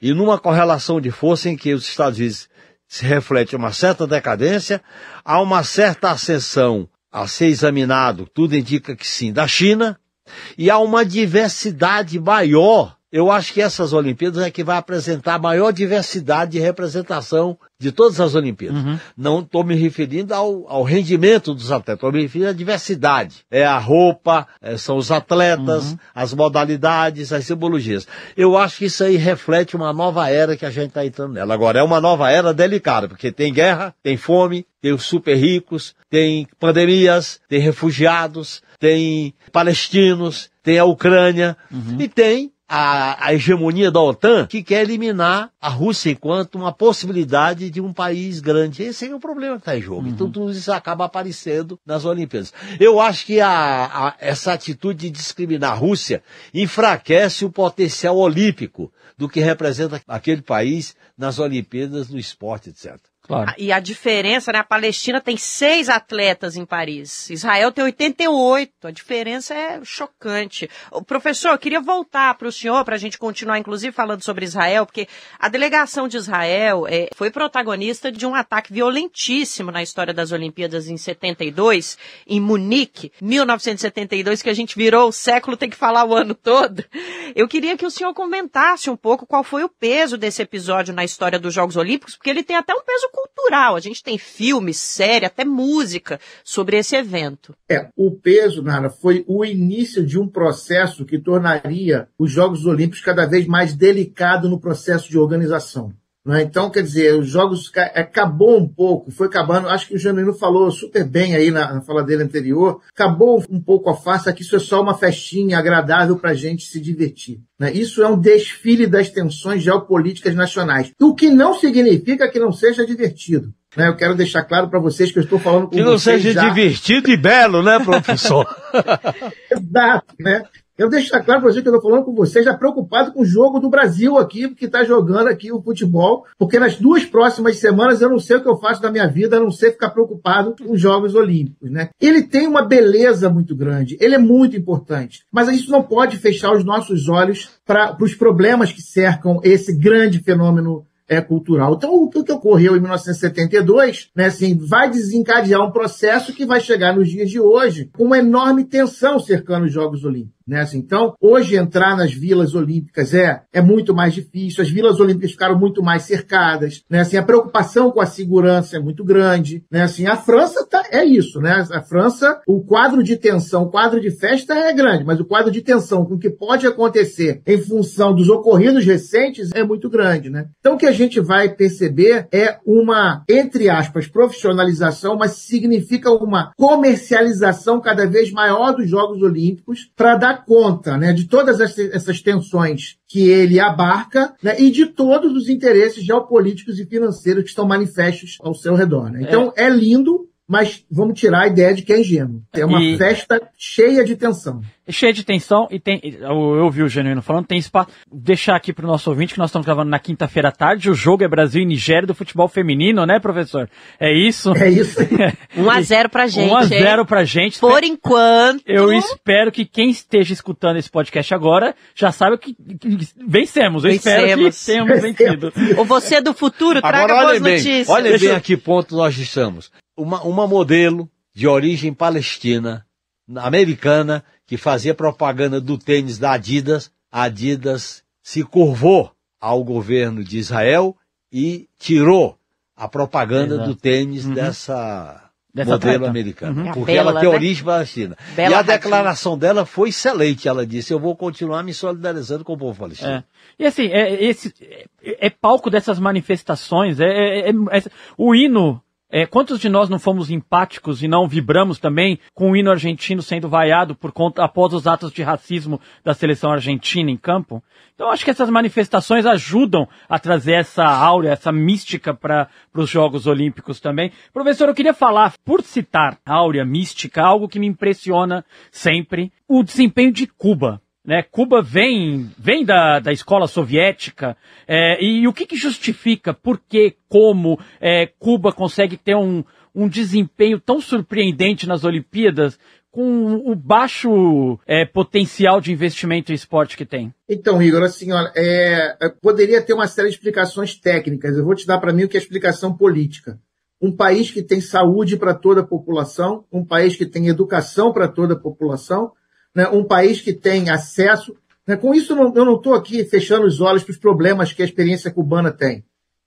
E numa correlação de força em que os Estados Unidos se reflete uma certa decadência, há uma certa ascensão a ser examinado, tudo indica que sim, da China, e há uma diversidade maior. Eu acho que essas Olimpíadas é que vai apresentar a maior diversidade de representação de todas as Olimpíadas. Uhum. Não estou me referindo ao rendimento dos atletas, estou me referindo à diversidade. É a roupa, são os atletas, as modalidades, as simbologias. Eu acho que isso aí reflete uma nova era que a gente está entrando nela. Agora, é uma nova era delicada, porque tem guerra, tem fome, tem os super ricos, tem pandemias, tem refugiados, tem palestinos, tem a Ucrânia e tem a hegemonia da OTAN, que quer eliminar a Rússia enquanto uma possibilidade de um país grande. Esse é o problema que está em jogo. Então tudo isso acaba aparecendo nas Olimpíadas. Eu acho que essa atitude de discriminar a Rússia enfraquece o potencial olímpico do que representa aquele país nas Olimpíadas, no esporte, etc. Claro. E a diferença, né? A Palestina tem 6 atletas em Paris. Israel tem 88. A diferença é chocante. Professor, eu queria voltar para o senhor, para a gente continuar, inclusive, falando sobre Israel, porque a delegação de Israel foi protagonista de um ataque violentíssimo na história das Olimpíadas em 72, em Munique, 1972, que a gente virou o século, tem que falar o ano todo. Eu queria que o senhor comentasse um pouco qual foi o peso desse episódio na história dos Jogos Olímpicos, porque ele tem até um peso cultural. A gente tem filmes, série, até música sobre esse evento. O peso, Nara, foi o início de um processo que tornaria os Jogos Olímpicos cada vez mais delicado no processo de organização. Né? Então, quer dizer, os Jogos acabou um pouco, foi acabando, acho que o Genuíno falou super bem aí na fala dele anterior, acabou um pouco a farsa que isso é só uma festinha agradável para a gente se divertir. Né? Isso é um desfile das tensões geopolíticas nacionais, o que não significa que não seja divertido. Né? Eu quero deixar claro para vocês que eu estou falando com vocês. Que não seja divertido e belo, né, professor? Exato, né? Eu deixo claro para vocês que eu estou falando com vocês, já preocupado com o jogo do Brasil aqui, que está jogando aqui o futebol, porque nas 2 próximas semanas eu não sei o que eu faço da minha vida, a não ser ficar preocupado com os Jogos Olímpicos, né? Ele tem uma beleza muito grande, ele é muito importante, mas isso não pode fechar os nossos olhos para os problemas que cercam esse grande fenômeno cultural. Então, o que ocorreu em 1972, né, assim, vai desencadear um processo que vai chegar nos dias de hoje com uma enorme tensão cercando os Jogos Olímpicos. Né? Assim, então, hoje entrar nas vilas olímpicas é muito mais difícil, as vilas olímpicas ficaram muito mais cercadas, né? Assim, a preocupação com a segurança é muito grande, né? Assim, a França é isso, né? A França, o quadro de tensão, o quadro de festa é grande, mas o quadro de tensão com o que pode acontecer em função dos ocorridos recentes é muito grande, né? Então, o que a gente vai perceber é uma, entre aspas, profissionalização, mas significa uma comercialização cada vez maior dos Jogos Olímpicos para dar conta, né, de todas essas tensões que ele abarca, né, e de todos os interesses geopolíticos e financeiros que estão manifestos ao seu redor. Né? Então, é lindo, mas vamos tirar a ideia de que é ingênuo. É uma festa cheia de tensão. Cheia de tensão e tem, eu ouvi o Genuíno falando, tem espaço. Deixar aqui pro nosso ouvinte que nós estamos gravando na quinta-feira à tarde, o jogo é Brasil e Nigéria do futebol feminino, né, professor? É isso? É isso. 1-0 pra gente. 1-0 pra gente. Por enquanto. Eu espero que quem esteja escutando esse podcast agora já saiba que vencemos. Eu espero que tenhamos vencido. Ou você do futuro, traga agora, boas notícias. Olha bem a que ponto nós estamos. Uma modelo de origem palestina, americana, que fazia propaganda do tênis da Adidas. A Adidas se curvou ao governo de Israel e tirou a propaganda do tênis dessa modelo atleta americana. Porque Bela, ela tem né? origem palestina. Bela e a Hadid. declaração dela foi excelente. Ela disse, eu vou continuar me solidarizando com o povo palestino. E assim, é palco dessas manifestações, o hino. Quantos de nós não fomos empáticos e não vibramos também com o hino argentino sendo vaiado após os atos de racismo da seleção argentina em campo? Então, acho que essas manifestações ajudam a trazer essa áurea, essa mística para os Jogos Olímpicos também. Professor, eu queria falar, por citar áurea mística, algo que me impressiona sempre, o desempenho de Cuba. Né? Cuba vem da escola soviética, e o que justifica, por que, como Cuba consegue ter um desempenho tão surpreendente nas Olimpíadas com o baixo potencial de investimento em esporte que tem? Então, Igor, assim, olha, poderia ter uma série de explicações técnicas. Eu vou te dar para mim o que é explicação política. Um país que tem saúde para toda a população, um país que tem educação para toda a população, né, um país que tem acesso. Né, com isso, eu não estou aqui fechando os olhos para os problemas que a experiência cubana tem.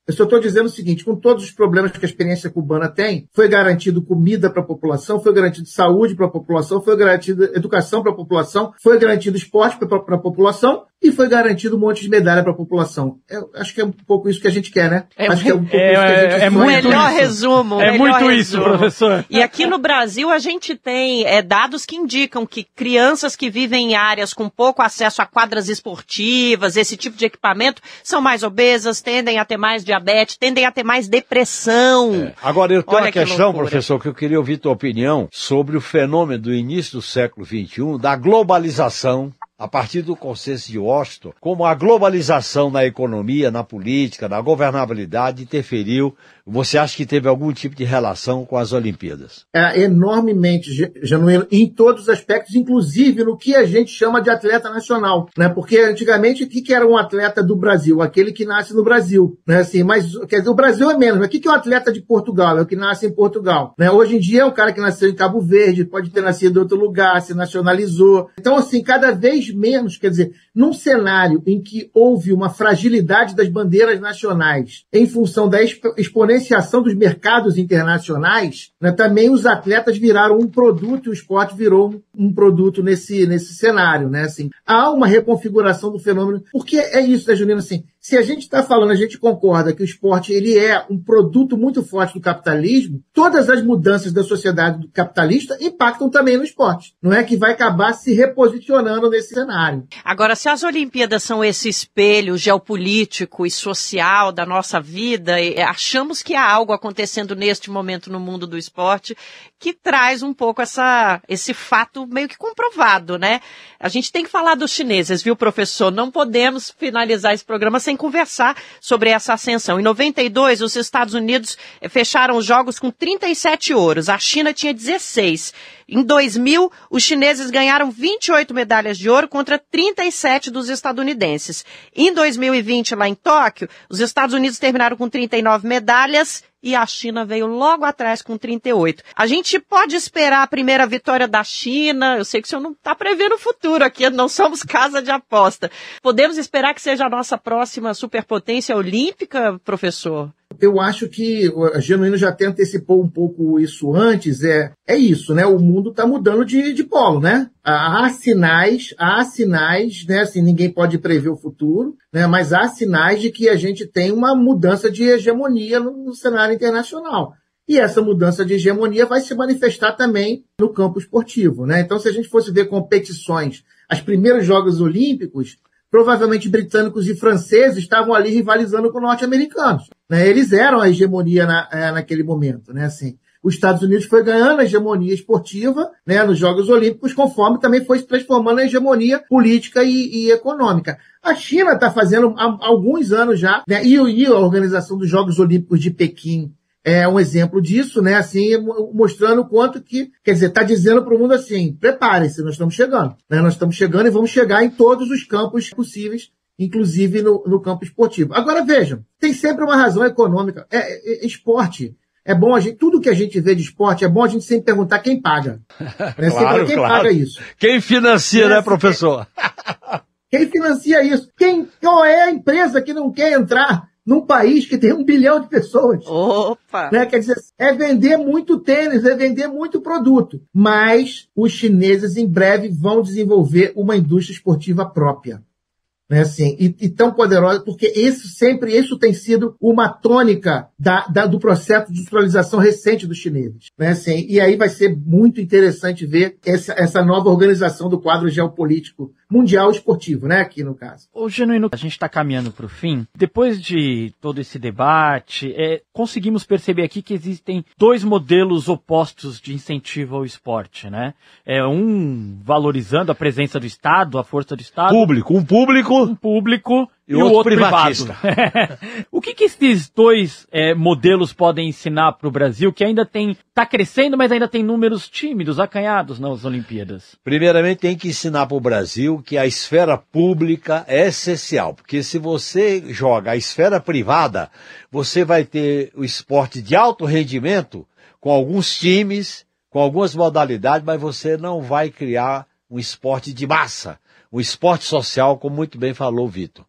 Eu só estou dizendo o seguinte, com todos os problemas que a experiência cubana tem, foi garantido comida para a população, foi garantido saúde para a população, foi garantido educação para a população, foi garantido esporte para a população e foi garantido um monte de medalha para a população. Eu acho que é um pouco isso que a gente quer, né? Acho que é um pouco isso que a gente quer. Melhor resumo. É muito isso, professor. E aqui no Brasil a gente tem dados que indicam que crianças que vivem em áreas com pouco acesso a quadras esportivas, esse tipo de equipamento, são mais obesas, tendem a ter mais diabetes, tendem a ter mais depressão. Agora, eu tenho uma questão, loucura, professor, que eu queria ouvir tua opinião sobre o fenômeno do início do século XXI, da globalização, a partir do consenso de Washington, como a globalização na economia, na política, na governabilidade interferiu. Você acha que teve algum tipo de relação com as Olimpíadas? Enormemente, Genuíno, em todos os aspectos, inclusive no que a gente chama de atleta nacional, né? Porque antigamente, o que era um atleta do Brasil? Aquele que nasce no Brasil, né? Assim, mas, quer dizer, o Brasil é menos, mas o que é um atleta de Portugal? É o que nasce em Portugal, né? Hoje em dia é o cara que nasceu em Cabo Verde, pode ter nascido em outro lugar, se nacionalizou. Então, assim, cada vez menos, quer dizer, num cenário em que houve uma fragilidade das bandeiras nacionais em função da exponenciação dos mercados internacionais, né, também os atletas viraram um produto e o esporte virou um produto nesse cenário, né? Assim, há uma reconfiguração do fenômeno, porque é isso, né, Juliana? Assim, se a gente está falando, a gente concorda que o esporte ele é um produto muito forte do capitalismo, todas as mudanças da sociedade capitalista impactam também no esporte. Não é que vai acabar se reposicionando nesse cenário. Agora, se as Olimpíadas são esse espelho geopolítico e social da nossa vida, achamos que há algo acontecendo neste momento no mundo do esporte que traz um pouco esse fato meio que comprovado, né? A gente tem que falar dos chineses, viu, professor? Não podemos finalizar esse programa sem conversar sobre essa ascensão. Em 92, os Estados Unidos fecharam os jogos com 37 ouros, a China tinha 16. Em 2000, os chineses ganharam 28 medalhas de ouro contra 37 dos estadunidenses. Em 2020, lá em Tóquio, os Estados Unidos terminaram com 39 medalhas e a China veio logo atrás com 38. A gente pode esperar a primeira vitória da China? Eu sei que o senhor não está prevendo o futuro aqui, não somos casa de aposta. Podemos esperar que seja a nossa próxima superpotência olímpica, professor? Eu acho que a Genuíno já até antecipou um pouco isso antes, é isso, né? O mundo está mudando de polo, né? Há sinais, né? Assim, ninguém pode prever o futuro, né? Mas há sinais de que a gente tem uma mudança de hegemonia no cenário internacional. E essa mudança de hegemonia vai se manifestar também no campo esportivo, né? Então, se a gente fosse ver competições, os primeiros Jogos Olímpicos, provavelmente britânicos e franceses estavam ali rivalizando com norte-americanos, né? Eles eram a hegemonia naquele momento, né? Assim, os Estados Unidos foi ganhando a hegemonia esportiva, né, nos Jogos Olímpicos, conforme também foi se transformando em hegemonia política e econômica. A China está fazendo há alguns anos já, né, e a organização dos Jogos Olímpicos de Pequim é um exemplo disso, né? Assim, mostrando o quanto que, quer dizer, está dizendo para o mundo assim, preparem-se, nós estamos chegando, né? Nós estamos chegando e vamos chegar em todos os campos possíveis, inclusive no campo esportivo. Agora, vejam, tem sempre uma razão econômica. Esporte. É bom tudo que a gente vê de esporte, é bom a gente sempre perguntar quem paga. Né? Claro, quem paga isso? Quem financia, né, professor? Quem financia isso? Qual é a empresa que não quer entrar num país que tem 1 bilhão de pessoas? Opa! Né? Quer dizer, é vender muito tênis, é vender muito produto. Mas os chineses, em breve, vão desenvolver uma indústria esportiva própria. Né, assim, e tão poderosa, porque isso tem sido uma tônica do processo de industrialização recente dos chineses. Né, assim, e aí vai ser muito interessante ver essa nova organização do quadro geopolítico mundial esportivo, né, aqui no caso. Ô, Genuíno, a gente está caminhando para o fim. Depois de todo esse debate, conseguimos perceber aqui que existem 2 modelos opostos de incentivo ao esporte, né? Um valorizando a presença do Estado, a força do Estado. Um público e o outro privado. O que esses 2 modelos podem ensinar para o Brasil, que ainda está crescendo, mas ainda tem números tímidos, acanhados nas Olimpíadas? Primeiramente, tem que ensinar para o Brasil que a esfera pública é essencial, porque se você joga a esfera privada, você vai ter o esporte de alto rendimento, com alguns times, com algumas modalidades, mas você não vai criar um esporte de massa, um esporte social, como muito bem falou o Vitor.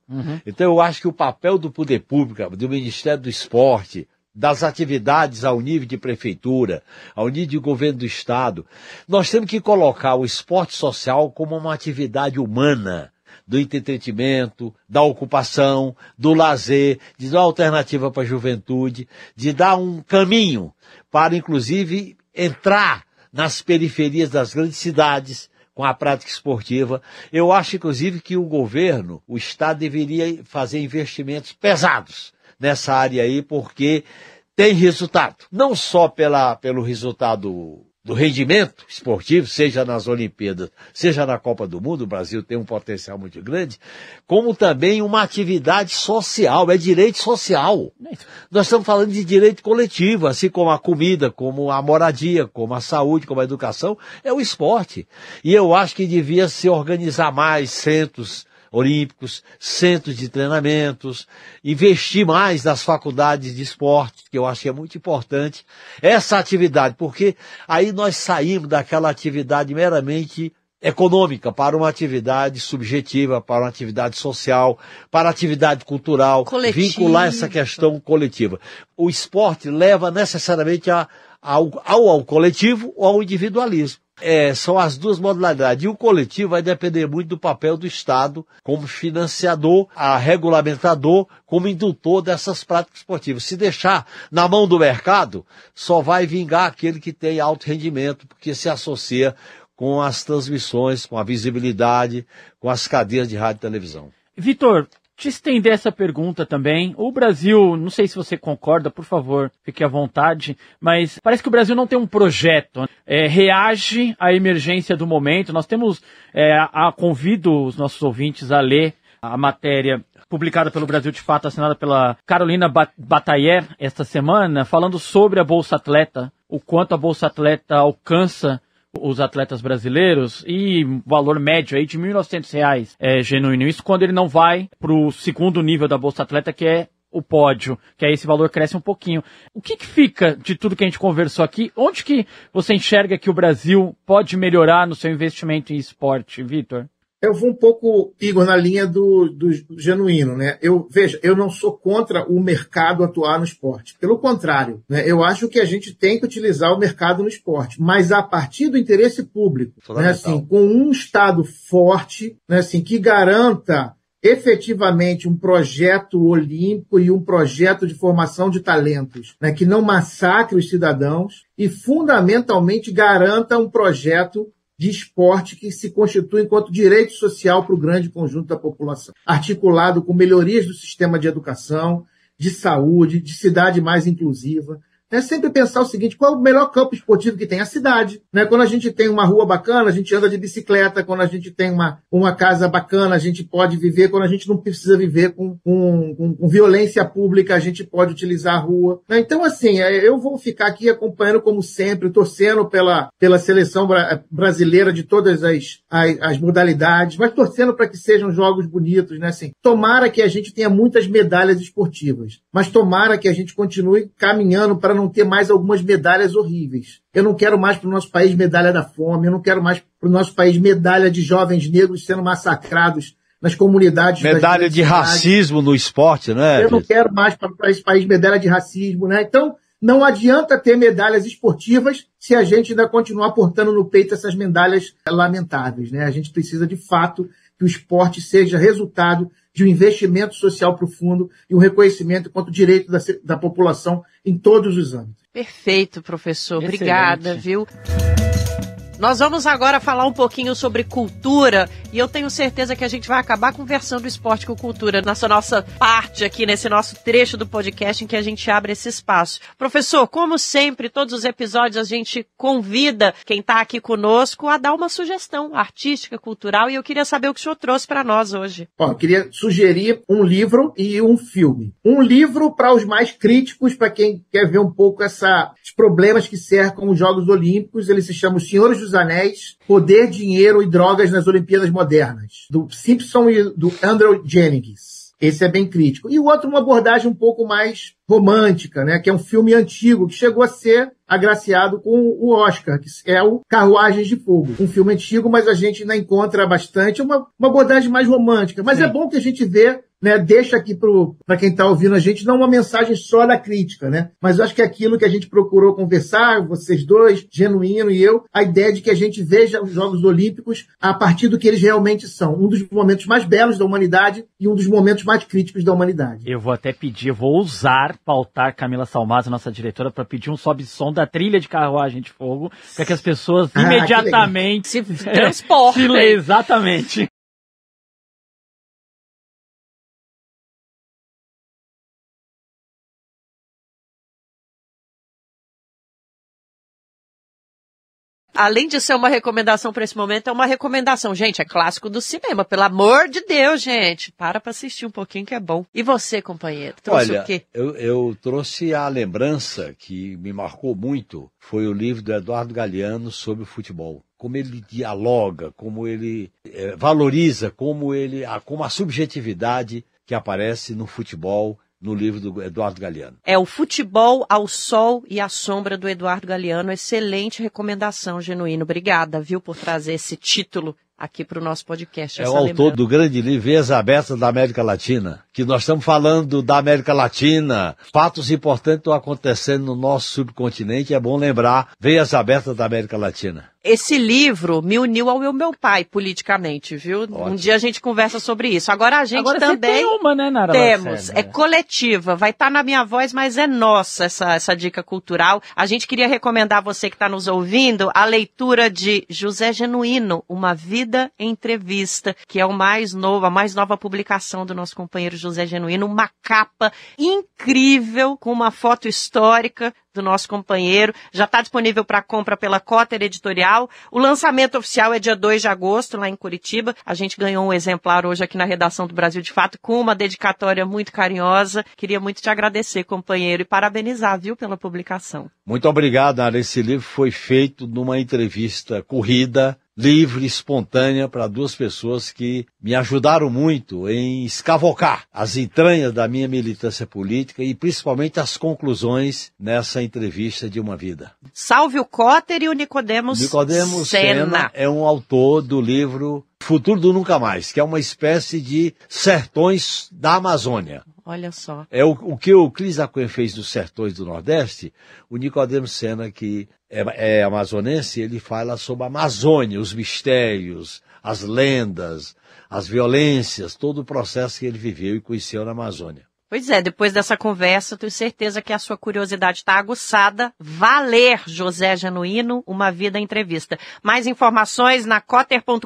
Então eu acho que o papel do poder público, do Ministério do Esporte, das atividades ao nível de prefeitura, ao nível de governo do estado, nós temos que colocar o esporte social como uma atividade humana, do entretenimento, da ocupação, do lazer, de dar alternativa para a juventude, de dar um caminho para, inclusive, entrar nas periferias das grandes cidades com a prática esportiva. Eu acho, inclusive, que o governo, o Estado, deveria fazer investimentos pesados nessa área aí, porque tem resultado. Não só pelo resultado do rendimento esportivo, seja nas Olimpíadas, seja na Copa do Mundo, o Brasil tem um potencial muito grande, como também uma atividade social, é direito social. Nós estamos falando de direito coletivo, assim como a comida, como a moradia, como a saúde, como a educação, é o esporte. E eu acho que devia se organizar mais centros olímpicos, centros de treinamentos, investir mais nas faculdades de esporte, que eu acho que é muito importante, essa atividade, porque aí nós saímos daquela atividade meramente econômica para uma atividade subjetiva, para uma atividade social, para atividade cultural, vincular essa questão coletiva. O esporte leva necessariamente ao coletivo ou ao individualismo. São as duas modalidades. E o coletivo vai depender muito do papel do Estado como financiador, regulamentador, como indutor dessas práticas esportivas. Se deixar na mão do mercado, só vai vingar aquele que tem alto rendimento, porque se associa com as transmissões, com a visibilidade, com as cadeias de rádio e televisão. Vitor, te estender essa pergunta também. O Brasil, não sei se você concorda, por favor, fique à vontade, mas parece que o Brasil não tem um projeto, reage à emergência do momento. Nós temos, convido os nossos ouvintes a ler a matéria publicada pelo Brasil de Fato, assinada pela Carolina Batailler esta semana, falando sobre a Bolsa Atleta, o quanto a Bolsa Atleta alcança os atletas brasileiros, e valor médio aí de R$ 1.900 genuíno. Isso quando ele não vai para o segundo nível da Bolsa Atleta, que é o pódio, que aí esse valor cresce um pouquinho. O que fica de tudo que a gente conversou aqui? Onde que você enxerga que o Brasil pode melhorar no seu investimento em esporte, Vitor? Eu vou um pouco, Igor, na linha do genuíno, né? Eu não sou contra o mercado atuar no esporte. Pelo contrário, né? Eu acho que a gente tem que utilizar o mercado no esporte, mas a partir do interesse público, né? Assim, com um Estado forte, né? Assim, que garanta efetivamente um projeto olímpico e um projeto de formação de talentos, né? Que não massacre os cidadãos e, fundamentalmente, garanta um projeto de esporte que se constitui enquanto direito social para o grande conjunto da população, articulado com melhorias do sistema de educação, de saúde, de cidade mais inclusiva. É sempre pensar o seguinte: qual é o melhor campo esportivo que tem? A cidade. Né? Quando a gente tem uma rua bacana, a gente anda de bicicleta. Quando a gente tem uma casa bacana, a gente pode viver. Quando a gente não precisa viver com violência pública, a gente pode utilizar a rua. Né? Então, assim, eu vou ficar aqui acompanhando, como sempre, torcendo pela seleção brasileira de todas as modalidades, mas torcendo para que sejam jogos bonitos. Né? Assim, tomara que a gente tenha muitas medalhas esportivas, mas tomara que a gente continue caminhando para não ter mais algumas medalhas horríveis. Eu não quero mais para o nosso país medalha da fome, eu não quero mais para o nosso país medalha de jovens negros sendo massacrados nas comunidades. Medalha de racismo no esporte, né? Eu não quero mais para esse país medalha de racismo, né? Então, não adianta ter medalhas esportivas se a gente ainda continuar portando no peito essas medalhas lamentáveis, né? A gente precisa, de fato, que o esporte seja resultado de um investimento social profundo e um reconhecimento enquanto direito da população em todos os âmbitos. Perfeito, professor. Excelente. Obrigada, viu? Nós vamos agora falar um pouquinho sobre cultura, e eu tenho certeza que a gente vai acabar conversando esporte com cultura nessa nossa parte aqui, nesse nosso trecho do podcast em que a gente abre esse espaço. Professor, como sempre, todos os episódios a gente convida quem está aqui conosco a dar uma sugestão artística, cultural, e eu queria saber o que o senhor trouxe para nós hoje. Eu queria sugerir um livro e um filme. Um livro para os mais críticos, para quem quer ver um pouco os problemas que cercam os Jogos Olímpicos. Ele se chama Os Senhores dos Anéis, Poder, Dinheiro e Drogas nas Olimpíadas Modernas, do Simpson e do Andrew Jennings. Esse é bem crítico. E o outro, uma abordagem um pouco mais romântica, né? Que é um filme antigo, que chegou a ser agraciado com o Oscar, que é o Carruagens de Fogo. Um filme antigo, mas a gente ainda encontra bastante uma abordagem mais romântica. Mas é bom que a gente vê, né, deixa aqui para quem está ouvindo a gente, não uma mensagem só da crítica, né? Mas eu acho que é aquilo que a gente procurou conversar, vocês dois, Genuíno e eu, a ideia de que a gente veja os Jogos Olímpicos a partir do que eles realmente são. Um dos momentos mais belos da humanidade e um dos momentos mais críticos da humanidade. Eu vou até pedir, eu vou ousar pautar Camila Salmazo, nossa diretora, para pedir um sobe-som da trilha de Carruagem de Fogo, para que as pessoas imediatamente se transportem. Exatamente. Além de ser uma recomendação para esse momento, é uma recomendação. Gente, é clássico do cinema. Pelo amor de Deus, gente. Para assistir um pouquinho que é bom. E você, companheiro? Trouxe o quê? Eu trouxe a lembrança que me marcou muito. Foi o livro do Eduardo Galeano sobre o futebol. Como ele dialoga, como ele valoriza, como a subjetividade que aparece no futebol, no livro do Eduardo Galeano. É o Futebol ao Sol e à Sombra do Eduardo Galeano. Excelente recomendação, Genuíno. Obrigada, viu, por trazer esse título aqui para o nosso podcast. É o autor do grande livro Veias Abertas da América Latina, que nós estamos falando da América Latina. Fatos importantes estão acontecendo no nosso subcontinente, é bom lembrar, Veias Abertas da América Latina. Esse livro me uniu ao meu pai politicamente, viu? Ótimo. Um dia a gente conversa sobre isso. Agora a gente também tem uma, né, Nara temos. Lacerda? É coletiva, vai estar na minha voz, mas é nossa essa dica cultural. A gente queria recomendar a você que está nos ouvindo a leitura de José Genuíno, Uma Vida em Entrevista, que é a mais nova publicação do nosso companheiro José Genuíno, uma capa incrível com uma foto histórica do nosso companheiro, já está disponível para compra pela Cotter Editorial. O lançamento oficial é dia 2 de agosto, lá em Curitiba. A gente ganhou um exemplar hoje aqui na redação do Brasil de Fato, com uma dedicatória muito carinhosa. Queria muito te agradecer, companheiro, e parabenizar, viu, pela publicação. Muito obrigado, Nara. Esse livro foi feito numa entrevista corrida, livre, espontânea, para duas pessoas que me ajudaram muito em escavocar as entranhas da minha militância política e principalmente as conclusões nessa entrevista de Uma Vida. Salve o Cotter e o Nicodemos Sena é um autor do livro Futuro do Nunca Mais, que é uma espécie de sertões da Amazônia. Olha só. É o que o Cris Acunha fez dos sertões do Nordeste, o Nicodemos Sena, que é amazonense, ele fala sobre a Amazônia, os mistérios, as lendas, as violências, todo o processo que ele viveu e conheceu na Amazônia. Pois é, depois dessa conversa, tenho certeza que a sua curiosidade está aguçada. Vá ler José Genuíno, Uma Vida em Entrevista. Mais informações na cotter.com.br.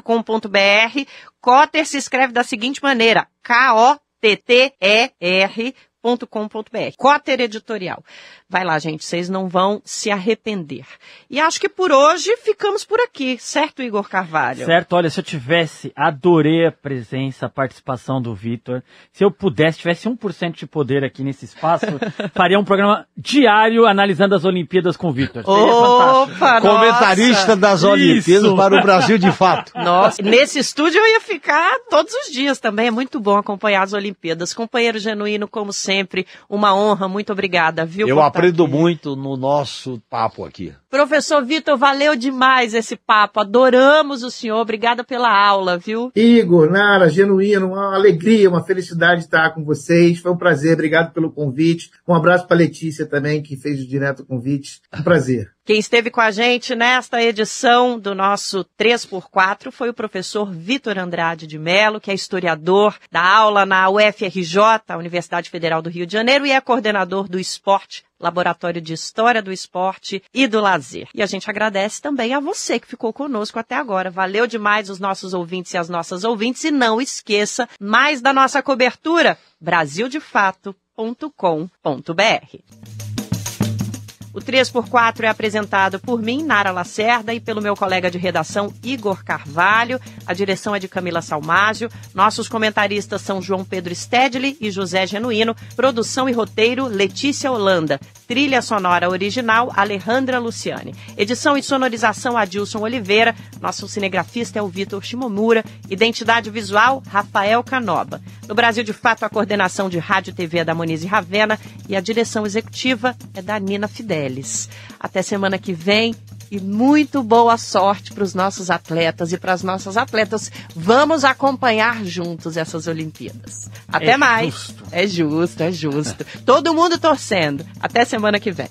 Cotter se escreve da seguinte maneira, KOTTER.com.br. Cotter Editorial. Vai lá, gente, vocês não vão se arrepender. E acho que por hoje ficamos por aqui, certo, Igor Carvalho? Certo, olha, se eu adorei a presença, a participação do Vitor. Se eu tivesse 1% de poder aqui nesse espaço, faria um programa diário analisando as Olimpíadas com o Vitor. Seria fantástico. Comentarista das Olimpíadas para o Brasil de Fato. Nossa, nesse estúdio eu ia ficar todos os dias também, é muito bom acompanhar as Olimpíadas. Companheiro Genuíno, como sempre, uma honra, muito obrigada, viu? Eu aprendo muito no nosso papo aqui. Professor Vitor, valeu demais esse papo, adoramos o senhor, obrigada pela aula, viu? Igor, Nara, Genuíno, uma alegria, uma felicidade estar com vocês, foi um prazer, obrigado pelo convite, um abraço para a Letícia também, que fez o direto convite, um prazer. Quem esteve com a gente nesta edição do nosso 3x4 foi o professor Vitor Andrade de Mello, que é historiador, dá aula na UFRJ, a Universidade Federal do Rio de Janeiro, e é coordenador do Esporte, Laboratório de História do Esporte e do Lazer. E a gente agradece também a você que ficou conosco até agora. Valeu demais os nossos ouvintes e as nossas ouvintes. E não esqueça mais da nossa cobertura, brasildefato.com.br. O 3x4 é apresentado por mim, Nara Lacerda, e pelo meu colega de redação, Igor Carvalho. A direção é de Camila Salmágio. Nossos comentaristas são João Pedro Stedley e José Genuíno. Produção e roteiro, Letícia Holanda. Trilha sonora original, Alejandra Luciani. Edição e sonorização, Adilson Oliveira. Nosso cinegrafista é o Vitor Shimomura. Identidade visual, Rafael Canoba. No Brasil de Fato, a coordenação de rádio e TV é da Monize Ravena e a direção executiva é da Nina Fidelis. Até semana que vem. E muito boa sorte para os nossos atletas e para as nossas atletas. Vamos acompanhar juntos essas Olimpíadas. Até mais. Justo. É justo. Todo mundo torcendo. Até semana que vem.